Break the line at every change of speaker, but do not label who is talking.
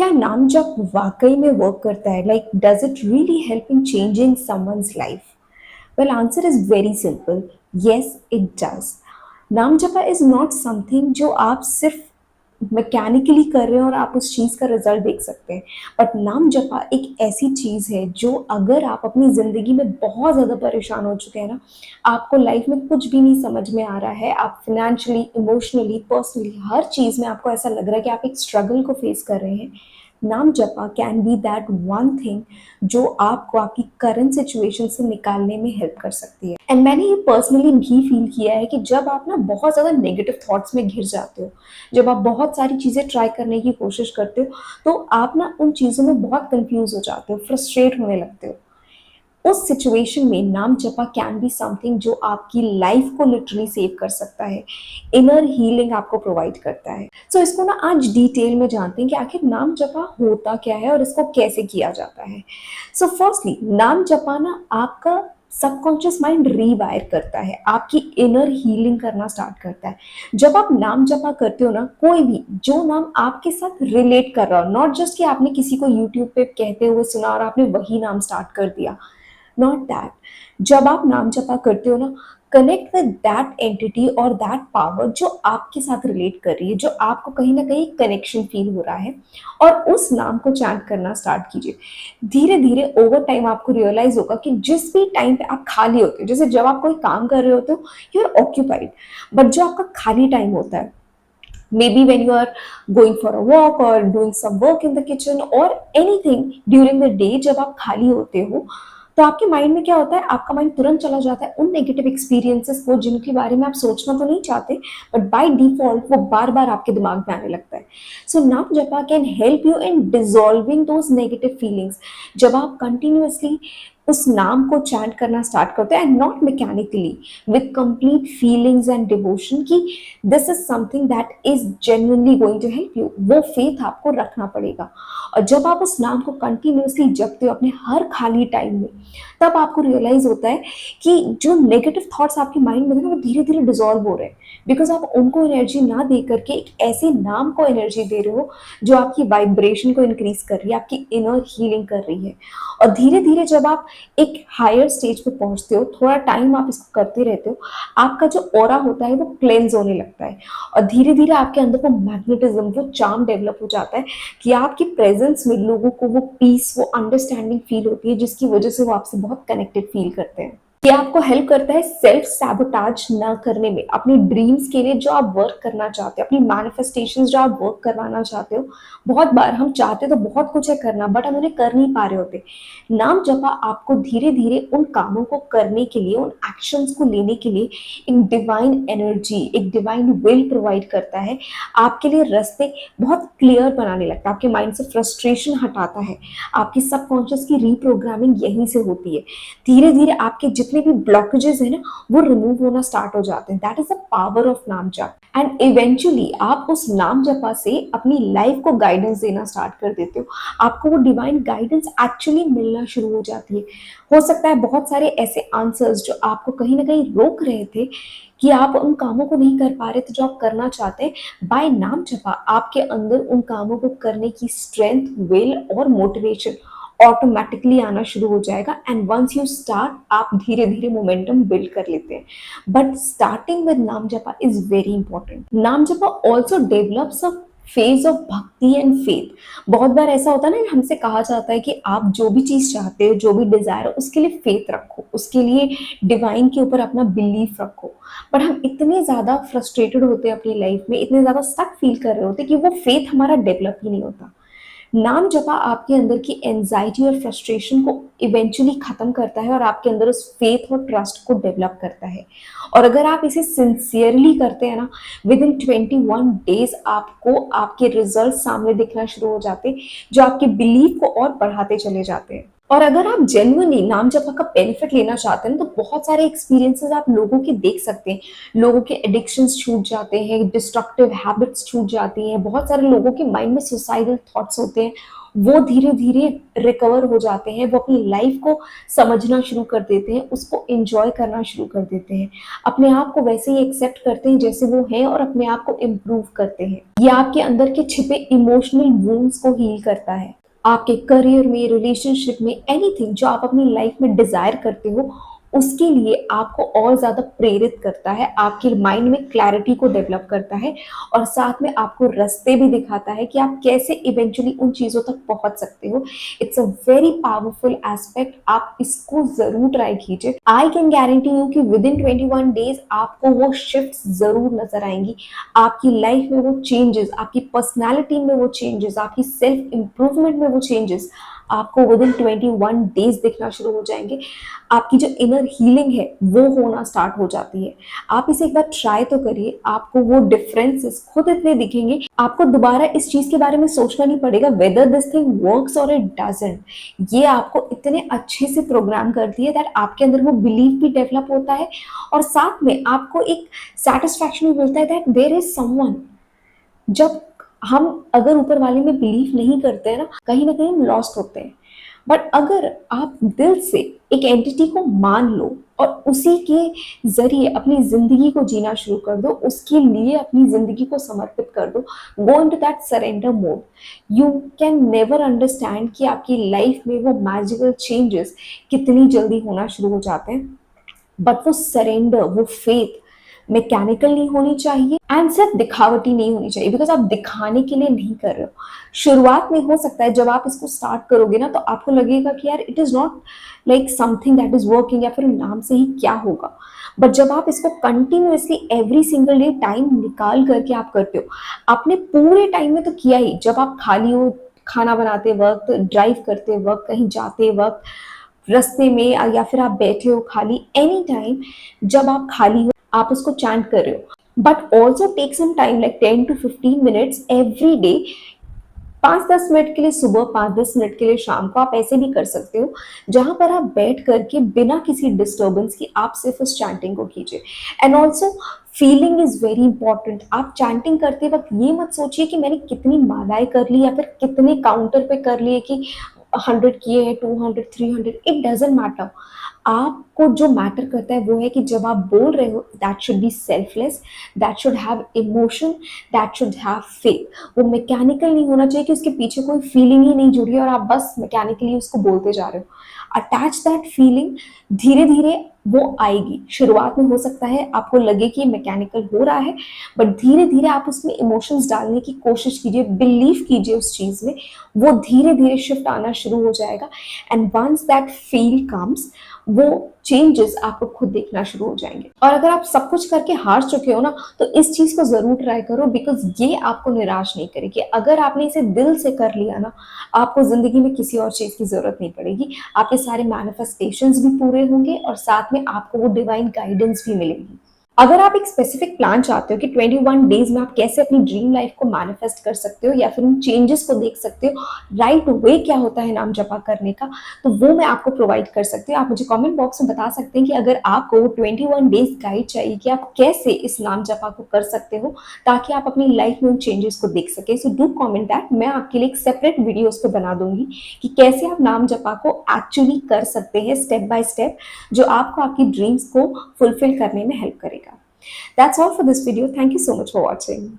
क्या नाम जप वाकई में वर्क करता है? Like does it really help in changing someone's life? Well, answer is very simple. Yes, it does. नाम जपा इज नॉट समथिंग जो आप सिर्फ मैकेनिकली कर रहे हैं और आप उस चीज का रिजल्ट देख सकते हैं। बट नाम जपा एक ऐसी चीज है जो अगर आप अपनी जिंदगी में बहुत ज्यादा परेशान हो चुके हैं ना, आपको लाइफ में कुछ भी नहीं समझ में आ रहा है, आप फिनेंशियली, इमोशनली, पर्सनली हर चीज में आपको ऐसा लग रहा है कि आप एक स्ट्रगल को फेस कर रहे हैं, नाम जपा can be that one thing जो आपको आपकी करंट सिचुएशन से निकालने में हेल्प कर सकती है। एंड मैंने ये पर्सनली भी फील किया है कि जब आप ना बहुत ज़्यादा नेगेटिव थॉट्स में घिर जाते हो, जब आप बहुत सारी चीज़ें ट्राई करने की कोशिश करते हो, तो आप ना उन चीज़ों में बहुत कंफ्यूज हो जाते हो, फ्रस्ट्रेट होने लगते हो। उस सिचुएशन में नाम जपा कैन बी समथिंग जो आपकी लाइफ को लिटरली सेव कर सकता है, इनर हीलिंग आपको प्रोवाइड करता है। सो इसको ना आज डिटेल में जानते हैं कि आखिर नाम जपा होता क्या है और इसको कैसे किया जाता है। सो फर्स्टली, नाम जपा ना आपका सबकॉन्शियस माइंड रीवायर करता है, आपकी इनर हीलिंग करना स्टार्ट करता है। जब आप नाम जपा करते हो ना, कोई भी जो नाम आपके साथ रिलेट कर रहा हो, नॉट जस्ट कि आपने किसी को यूट्यूब पे कहते हुए सुना और आपने वही नाम स्टार्ट कर दिया, नॉट दैट। जब आप नाम जपा करते हो ना, कनेक्ट विद दैट एंटिटी और दैट पावर जो आपके साथ रिलेट कर रही है, जो आपको कहीं ना कहीं कनेक्शन फील हो रहा है, और उस नाम को चैंट करना स्टार्ट कीजिए। धीरे धीरे ओवर टाइम आपको रियलाइज होगा कि जिस भी टाइम पे आप खाली होते हो, जैसे जब आप कोई काम कर रहे होते हो, यू आर ऑक्यूपाइड, बट जो आपका खाली टाइम होता है, maybe when you are going for a walk or doing some work in the kitchen or anything during the day, जब आप खाली होते हो तो आपके माइंड में क्या होता है, आपका माइंड तुरंत चला जाता है उन नेगेटिव एक्सपीरियंसेस को जिनके बारे में आप सोचना तो नहीं चाहते, बट बाय डिफॉल्ट वो बार बार आपके दिमाग में आने लगता है। सो नाम जपा can help you in dissolving those negative feelings. जब आप कंटिन्यूअसली उस नाम को चैंट करना स्टार्ट करते हैं, and not mechanically, with complete feelings and devotion कि this is something that is genuinely going to help you, वो फेथ आपको रखना पड़ेगा। और जब आप उस नाम को कंटिन्यूअसली जपते हो अपने हर खाली टाइम में, तब आपको रियलाइज होता है कि जो नेगेटिव थॉट्स आपके माइंड में थे ना, वो धीरे धीरे डिजॉल्व हो रहे हैं, बिकॉज आप उनको एनर्जी ना दे करके एक ऐसे नाम को एनर्जी दे रहे हो जो आपकी वाइब्रेशन को इंक्रीज कर रही है, आपकी इनर हीलिंग कर रही है। और धीरे धीरे जब आप एक हायर स्टेज पे पहुंचते हो, थोड़ा टाइम आप इसको करते रहते हो, आपका जो ऑरा होता है वो क्लेंज होने लगता है, और धीरे धीरे आपके अंदर वो मैग्नेटिज्म, वो चार्म डेवलप हो जाता है कि आपकी प्रेजेंस में लोगों को वो पीस, वो अंडरस्टैंडिंग फील होती है, जिसकी वजह से वो आपसे बहुत कनेक्टेड फील करते हैं। ये आपको हेल्प करता है सेल्फ सैबोटाज ना करने में, अपनी ड्रीम्स के लिए जो आप वर्क करना चाहते हो, अपनी मैनिफेस्टेशंस जो आप वर्क करवाना चाहते हो। बहुत बार हम चाहते तो बहुत कुछ है करना, बट हम उन्हें कर नहीं पा रहे होते। नाम जपा आपको धीरे धीरे उन कामों को करने के लिए, उन एक्शंस को लेने के लिए एक डिवाइन एनर्जी, एक डिवाइन विल प्रोवाइड करता है, आपके लिए रास्ते बहुत क्लियर बनाने लगता है, आपके माइंड से फ्रस्ट्रेशन हटाता है। आपकी सबकॉन्शियस की रीप्रोग्रामिंग यहीं से होती है। धीरे धीरे आपके जितने भी ब्लॉकेजेस है ना, वो रिमूव होना स्टार्ट हो जाते हैं। That is the power of नाम जप। एंड इवेंचुअली आप उस नाम जपा से अपनी लाइफ को गाइडेंस देना स्टार्ट कर देते हो, आपको वो डिवाइन गाइडेंस एक्चुअली मिलना शुरू हो जाती है। हो सकता है बहुत सारे ऐसे आंसर्स जो आपको कहीं ना कहीं रोक रहे थे कि आप उन कामों को नहीं कर पा रहे थे जो आप करना चाहते हैं, बाय नाम जपा आपके अंदर उन कामों को करने की स्ट्रेंथ, विल और मोटिवेशन ऑटोमेटिकली आना शुरू हो जाएगा। एंड वंस यू स्टार्ट, आप धीरे धीरे मोमेंटम बिल्ड कर लेते हैं। बट स्टार्टिंग विद नाम जपा इज वेरी इंपॉर्टेंट। नाम जपा also develops a phase of भक्ति एंड फेथ। बहुत बार ऐसा होता है ना, हमसे कहा जाता है कि आप जो भी चीज चाहते हो, जो भी डिजायर हो, उसके लिए फेथ रखो, उसके लिए डिवाइन के ऊपर अपना बिलीफ रखो। बट हम इतने ज्यादा फ्रस्ट्रेटेड होते हैं अपनी लाइफ में, इतने ज्यादा स्टक फील कर रहे होते कि वो फेथ हमारा डेवलप ही नहीं होता। नाम जपा आपके अंदर की एंजाइटी और फ्रस्ट्रेशन को इवेंचुअली खत्म करता है और आपके अंदर उस फेथ और ट्रस्ट को डेवलप करता है। और अगर आप इसे सिंसियरली करते हैं ना, विद इन 21 डेज आपको आपके रिजल्ट सामने दिखना शुरू हो जाते हैं, जो आपके बिलीफ को और बढ़ाते चले जाते हैं। और अगर आप जेन्युइनली नाम जपा का बेनिफिट लेना चाहते हैं तो बहुत सारे एक्सपीरियंसेस आप लोगों के देख सकते हैं। लोगों के एडिक्शंस छूट जाते हैं, डिस्ट्रक्टिव हैबिट्स छूट जाती हैं, बहुत सारे लोगों के माइंड में सुसाइडल थॉट्स होते हैं, वो धीरे धीरे रिकवर हो जाते हैं, वो अपनी लाइफ को समझना शुरू कर देते हैं, उसको एंजॉय करना शुरू कर देते हैं, अपने आप को वैसे ही एक्सेप्ट करते हैं जैसे वो हैं और अपने आप को इम्प्रूव करते हैं। ये आपके अंदर के छिपे इमोशनल वूंड्स को हील करता है। आपके करियर में, रिलेशनशिप में, एनीथिंग जो आप अपनी लाइफ में डिजायर करते हो उसके लिए आपको और ज्यादा प्रेरित करता है, आपके माइंड में क्लैरिटी को डेवलप करता है और साथ में आपको रास्ते भी दिखाता है कि आप कैसे इवेंचुअली उन चीजों तक पहुंच सकते हो। It's a very powerful aspect, आप इसको जरूर ट्राई कीजिए। आई कैन गारंटी यू कि विद इन 21 डेज आपको वो शिफ्ट जरूर नजर आएंगी, आपकी लाइफ में वो चेंजेस, आपकी पर्सनैलिटी में वो चेंजेस, आपकी सेल्फ इंप्रूवमेंट में वो चेंजेस आपको विद इन 21 डेज दिखना शुरू हो जाएंगे। आपकी जो इनर हीलिंग है वो होना स्टार्ट हो जाती है। आप इसे एक बार ट्राई तो करिए, आपको वो डिफरेंसेस खुद इतने दिखेंगे, आपको दोबारा इस चीज के बारे में सोचना नहीं पड़ेगा वेदर दिस थिंग वर्क्स और इट डजंट। ये आपको इतने अच्छे से प्रोग्राम करती है दैट आपके अंदर वो बिलीव भी डेवलप होता है और साथ में आपको एक सेटिस्फैक्शन भी मिलता है दैट देयर इज समवन। जब हम अगर ऊपर वाले में बिलीव नहीं करते हैं ना कहीं हम लॉस्ट होते हैं। बट अगर आप दिल से एक एंटिटी को मान लो और उसी के जरिए अपनी जिंदगी को जीना शुरू कर दो, उसके लिए अपनी जिंदगी को समर्पित कर दो, go into that surrender mode, you can never understand कि आपकी लाइफ में वो मैजिकल चेंजेस कितनी जल्दी होना शुरू हो जाते हैं। बट वो सरेंडर, वो फेथ मैकेनिकल नहीं होनी चाहिए एंड सिर्फ दिखावटी नहीं होनी चाहिए, बिकॉज आप दिखाने के लिए नहीं कर रहे हो। शुरुआत में हो सकता है जब आप इसको स्टार्ट करोगे ना तो आपको लगेगा कि यार it is not like something that is working, या फिर नाम से ही क्या होगा। बट जब आप इसको continuously every single day time निकाल करके आप करते हो, आपने पूरे टाइम में तो किया ही, जब आप खाली हो, खाना बनाते वक्त, ड्राइव करते वक्त, कहीं जाते वक्त, रास्ते में, या फिर आप बैठे हो खाली, एनी टाइम जब आप खाली हो आप उसको चैंट कर रहे हो। But also take some time like 10 to 15 minutes every day, 5-10 minute के लिए सुबह, 5-10 मिनट के लिए शाम को, आप ऐसे भी कर सकते हो जहां पर आप बैठ करके बिना किसी डिस्टर्बेंस की आप सिर्फ उस चैंटिंग को कीजिए। And also feeling is very important. आप चैंटिंग करते वक्त ये मत सोचिए कि मैंने कितनी मालाएं कर ली या फिर कितने काउंटर पे कर लिए कि 100 किए हैं, 200, 300, इट डजेंट मैटर। आपको जो मैटर करता है वो है कि जब आप बोल रहे हो that should be selfless, that should have emotion, that should have faith. वो मैकेनिकल नहीं होना चाहिए कि उसके पीछे कोई फीलिंग ही नहीं जुड़ी है और आप बस मैकेनिकली उसको बोलते जा रहे हो। अटैच दैट फीलिंग, धीरे धीरे वो आएगी। शुरुआत में हो सकता है आपको लगे कि मैकेनिकल हो रहा है, बट धीरे धीरे आप उसमें इमोशंस डालने की कोशिश कीजिए, बिलीव कीजिए उस चीज में, वो धीरे धीरे शिफ्ट आना शुरू हो जाएगा। And once that feel comes, वो चेंजेस आपको खुद देखना शुरू हो जाएंगे। और अगर आप सब कुछ करके हार चुके हो ना तो इस चीज को जरूर ट्राई करो, बिकॉज ये आपको निराश नहीं करेगी। अगर आपने इसे दिल से कर लिया ना, आपको जिंदगी में किसी और चीज की जरूरत नहीं पड़ेगी, आपके सारे मैनिफेस्टेशंस भी पूरे होंगे और साथ में आपको वो डिवाइन गाइडेंस भी मिलेगी। अगर आप एक स्पेसिफिक प्लान चाहते हो कि 21 डेज में आप कैसे अपनी ड्रीम लाइफ को मैनिफेस्ट कर सकते हो या फिर उन चेंजेस को देख सकते हो, राइट वे क्या होता है नाम जपा करने का, तो वो मैं आपको प्रोवाइड कर सकती हूँ। आप मुझे कमेंट बॉक्स में बता सकते हैं कि अगर आपको 21 डेज गाइड चाहिए कि आप कैसे इस नाम जपा को कर सकते हो ताकि आप अपनी लाइफ में उन चेंजेस को देख सके। सो डू कॉमेंट दैट, मैं आपके लिए एक सेपरेट वीडियो उस पर बना दूंगी कि कैसे आप नाम जपा को एक्चुअली कर सकते हैं स्टेप बाय स्टेप, जो आपको आपकी ड्रीम्स को फुलफिल करने में हेल्प करेगा। That's all for this video. Thank you so much for watching.